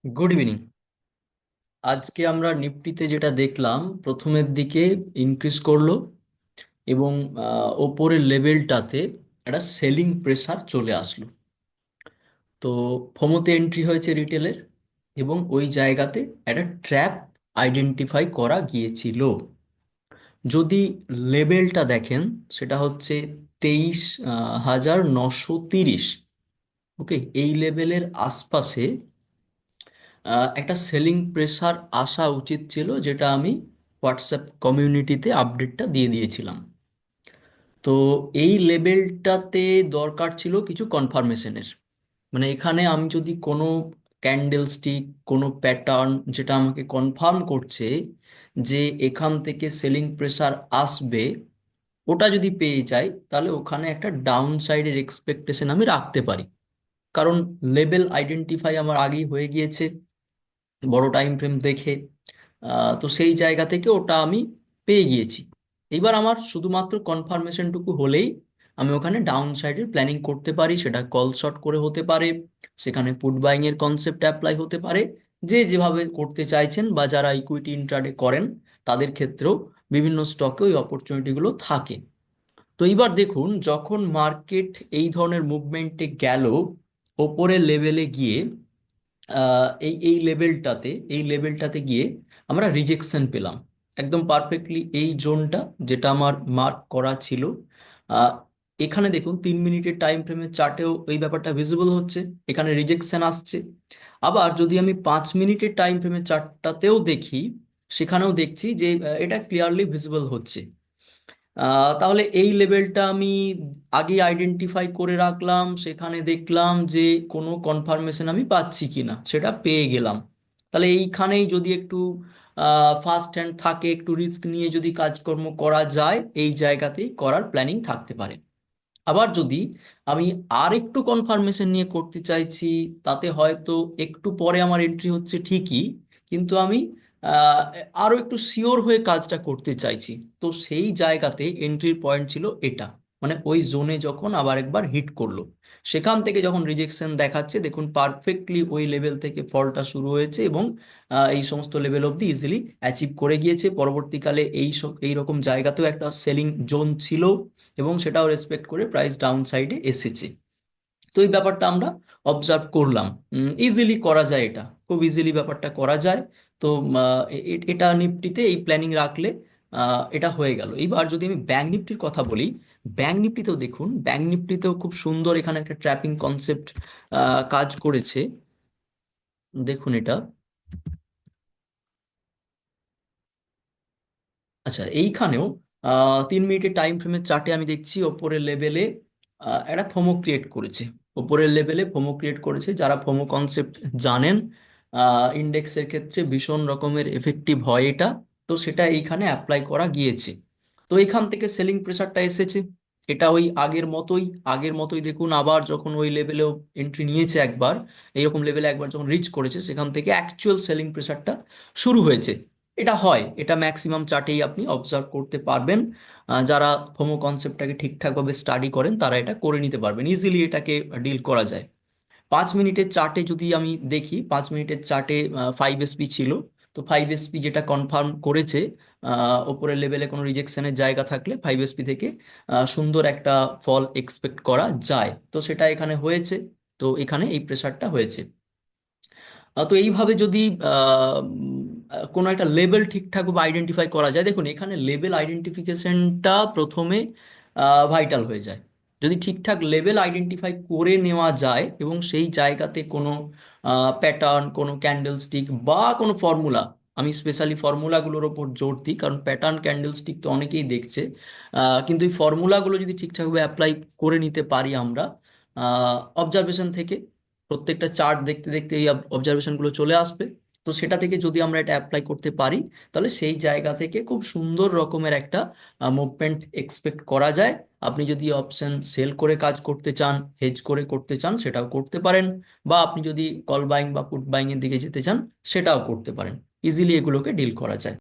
Good evening. আজকে আমরা নিফটিতে যেটা দেখলাম, প্রথমের দিকে ইনক্রিজ করলো এবং ওপরের লেভেলটাতে একটা সেলিং প্রেসার চলে আসলো। তো ফোমোতে এন্ট্রি হয়েছে রিটেলের এবং ওই জায়গাতে একটা ট্র্যাপ আইডেন্টিফাই করা গিয়েছিল। যদি লেভেলটা দেখেন, সেটা হচ্ছে 23,930। ওকে, এই লেভেলের আশপাশে একটা সেলিং প্রেসার আসা উচিত ছিল, যেটা আমি হোয়াটসঅ্যাপ কমিউনিটিতে আপডেটটা দিয়ে দিয়েছিলাম। তো এই লেভেলটাতে দরকার ছিল কিছু কনফার্মেশনের। মানে এখানে আমি যদি কোনো ক্যান্ডেল স্টিক, কোনো প্যাটার্ন যেটা আমাকে কনফার্ম করছে যে এখান থেকে সেলিং প্রেসার আসবে, ওটা যদি পেয়ে যাই, তাহলে ওখানে একটা ডাউন সাইডের এক্সপেকটেশন আমি রাখতে পারি। কারণ লেভেল আইডেন্টিফাই আমার আগেই হয়ে গিয়েছে বড় টাইম ফ্রেম দেখে। তো সেই জায়গা থেকে ওটা আমি পেয়ে গিয়েছি। এবার আমার শুধুমাত্র কনফার্মেশনটুকু হলেই আমি ওখানে ডাউন সাইডের প্ল্যানিং করতে পারি। সেটা কল শর্ট করে হতে পারে, সেখানে পুট বাইং এর কনসেপ্ট অ্যাপ্লাই হতে পারে। যে যেভাবে করতে চাইছেন বা যারা ইকুইটি ইন্ট্রাডে করেন, তাদের ক্ষেত্রেও বিভিন্ন স্টকে ওই অপরচুনিটিগুলো থাকে। তো এইবার দেখুন, যখন মার্কেট এই ধরনের মুভমেন্টে গেল, ওপরের লেভেলে গিয়ে এই লেভেলটাতে গিয়ে আমরা রিজেকশন পেলাম। একদম পারফেক্টলি এই জোনটা যেটা আমার মার্ক করা ছিল। আহ, এখানে দেখুন 3 মিনিটের টাইম ফ্রেমের চার্টেও এই ব্যাপারটা ভিজিবল হচ্ছে, এখানে রিজেকশন আসছে। আবার যদি আমি 5 মিনিটের টাইম ফ্রেমের চার্টটাতেও দেখি, সেখানেও দেখছি যে এটা ক্লিয়ারলি ভিজিবল হচ্ছে। তাহলে এই লেভেলটা আমি আগে আইডেন্টিফাই করে রাখলাম, সেখানে দেখলাম যে কোনো কনফার্মেশন আমি পাচ্ছি কিনা, সেটা পেয়ে গেলাম। তাহলে এইখানেই যদি একটু ফার্স্ট হ্যান্ড থাকে, একটু রিস্ক নিয়ে যদি কাজকর্ম করা যায়, এই জায়গাতেই করার প্ল্যানিং থাকতে পারে। আবার যদি আমি আর একটু কনফার্মেশন নিয়ে করতে চাইছি, তাতে হয়তো একটু পরে আমার এন্ট্রি হচ্ছে ঠিকই, কিন্তু আমি আহ, আরো একটু শিওর হয়ে কাজটা করতে চাইছি। তো সেই জায়গাতে এন্ট্রির পয়েন্ট ছিল এটা। মানে ওই জোনে যখন আবার একবার হিট করলো, সেখান থেকে যখন রিজেকশন দেখাচ্ছে, দেখুন পারফেক্টলি ওই লেভেল থেকে ফলটা শুরু হয়েছে এবং এই সমস্ত লেভেল অবধি ইজিলি অ্যাচিভ করে গিয়েছে। পরবর্তীকালে এই রকম জায়গাতেও একটা সেলিং জোন ছিল এবং সেটাও রেসপেক্ট করে প্রাইস ডাউন সাইডে এসেছে। তো এই ব্যাপারটা আমরা অবজার্ভ করলাম। ইজিলি করা যায়, এটা খুব ইজিলি ব্যাপারটা করা যায়। তো এটা নিফটিতে এই প্ল্যানিং রাখলে এটা হয়ে গেল। এইবার যদি আমি ব্যাংক নিফটির কথা বলি, ব্যাংক নিফটিতেও দেখুন, ব্যাংক নিফটিতেও খুব সুন্দর এখানে একটা ট্র্যাপিং কনসেপ্ট কাজ করেছে। দেখুন এটা। আচ্ছা, এইখানেও 3 মিনিটের টাইম ফ্রেমের চার্টে আমি দেখছি ওপরের লেভেলে একটা ফোমো ক্রিয়েট করেছে। ওপরের লেভেলে ফোমো ক্রিয়েট করেছে। যারা ফোমো কনসেপ্ট জানেন, ইন্ডেক্সের ক্ষেত্রে ভীষণ রকমের এফেক্টিভ হয় এটা। তো সেটা এইখানে অ্যাপ্লাই করা গিয়েছে। তো এখান থেকে সেলিং প্রেসারটা এসেছে। এটা ওই আগের মতোই দেখুন, আবার যখন ওই লেভেলেও এন্ট্রি নিয়েছে একবার, এইরকম লেভেলে একবার যখন রিচ করেছে, সেখান থেকে অ্যাকচুয়াল সেলিং প্রেসারটা শুরু হয়েছে। এটা হয়, এটা ম্যাক্সিমাম চার্টেই আপনি অবজার্ভ করতে পারবেন। যারা ফোমো কনসেপ্টটাকে ঠিকঠাকভাবে স্টাডি করেন, তারা এটা করে নিতে পারবেন, ইজিলি এটাকে ডিল করা যায়। 5 মিনিটের চার্টে যদি আমি দেখি, 5 মিনিটের চার্টে 5 এসপি ছিল। তো 5 এসপি যেটা কনফার্ম করেছে, ওপরের লেভেলে কোনো রিজেকশনের জায়গা থাকলে 5 এসপি থেকে সুন্দর একটা ফল এক্সপেক্ট করা যায়। তো সেটা এখানে হয়েছে। তো এখানে এই প্রেসারটা হয়েছে। তো এইভাবে যদি কোনো একটা লেভেল ঠিকঠাকভাবে আইডেন্টিফাই করা যায়, দেখুন এখানে লেভেল আইডেন্টিফিকেশনটা প্রথমে ভাইটাল হয়ে যায়। যদি ঠিকঠাক লেভেল আইডেন্টিফাই করে নেওয়া যায় এবং সেই জায়গাতে কোনো প্যাটার্ন, কোনো ক্যান্ডেলস্টিক বা কোনো ফর্মুলা, আমি স্পেশালি ফর্মুলাগুলোর ওপর জোর দিই, কারণ প্যাটার্ন ক্যান্ডেলস্টিক তো অনেকেই দেখছে। কিন্তু এই ফর্মুলাগুলো যদি ঠিকঠাকভাবে অ্যাপ্লাই করে নিতে পারি আমরা অবজারভেশন থেকে, প্রত্যেকটা চার্ট দেখতে দেখতে এই অবজারভেশনগুলো চলে আসবে। তো সেটা থেকে যদি আমরা এটা অ্যাপ্লাই করতে পারি, তাহলে সেই জায়গা থেকে খুব সুন্দর রকমের একটা মুভমেন্ট এক্সপেক্ট করা যায়। আপনি যদি অপশন সেল করে কাজ করতে চান, হেজ করে করতে চান, সেটাও করতে পারেন। বা আপনি যদি কল বাইং বা পুট বাইং এর দিকে যেতে চান, সেটাও করতে পারেন। ইজিলি এগুলোকে ডিল করা যায়।